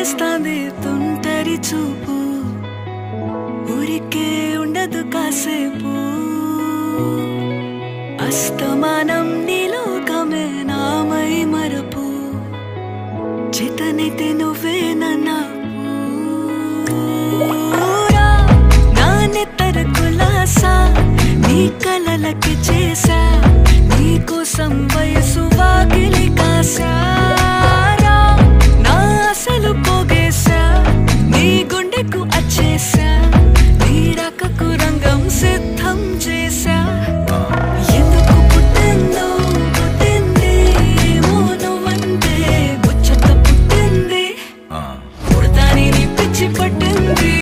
చేస్తాంది తుంటరి చూపు ఊరికే ఉండదు కాసేపు అస్తమానం నీలోకమే నామై మరపు చేతనైతే నువ్వు